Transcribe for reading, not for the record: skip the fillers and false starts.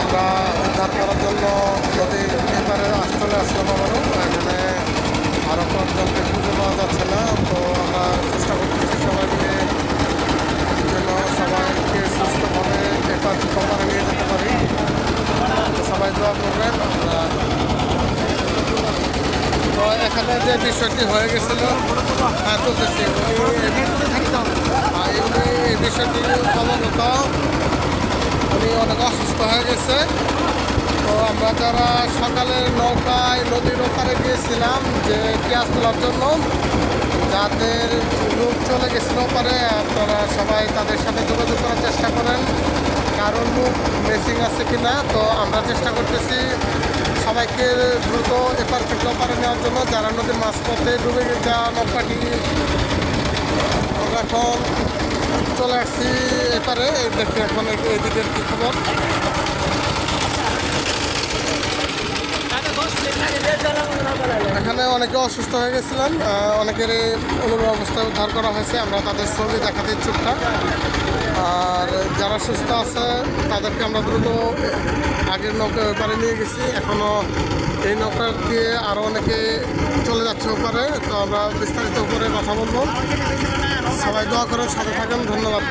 আমরা উদ্ধার করার জন্য নদীর এপারে চলে আসলাম আবারও। এখানে আরও কয়েকজনকে খুঁজে পাওয়া যাচ্ছে না, তো আমরা চেষ্টা করতেছি সবাই মিলে যেন সবাইকে সুস্থভাবে এপার ওপারে নিয়ে যেতে পারি। সবাই দোয়া করবেন। তো এখানে যে বিষয়টি হয়ে গেছিল তুলতেছি, এই বিষয়টি অবগত, উনি অনেক অসুস্থ হয়ে গেছে। তো আমরা যারা সকালের নৌকায় নদীর ওপারে গিয়েছিলাম যে পেঁয়াজ তোলার জন্য, যাদের লোক চলে গেছিল ওপারে, আপনারা সবাই তাদের সাথে যোগাযোগ করার চেষ্টা করেন, কারণ লোক মিসিং আছে কিনা। তো আমরা চেষ্টা করতেছি সবাইকে দ্রুত এপার থেকে ওপারে নেওয়ার জন্য। যারা নদীর মাঝপথে ডুবে যাওয়া নৌকাটি, আমরা এখন চলে আসছি এপারে। দেখি এখন এদিকের কী খবর। এখানে অনেকে অসুস্থ হয়ে গেছিলেন, অনেকের অনুরূপ অবস্থায় উদ্ধার করা হয়েছে। আমরা তাদের ছবি দেখাতে ইচ্ছুক। আর যারা সুস্থ আছে তাদেরকে আমরা দ্রুত আগের নৌকায় ওপারে নিয়ে গেছি। এখনও এই নৌকা দিয়ে আরও অনেকে চলে যাচ্ছে ওপারে। তো আমরা বিস্তারিত উপরে কথা বলবো। সবাই দোয়া করেন, সাথে থাকেন। ধন্যবাদ।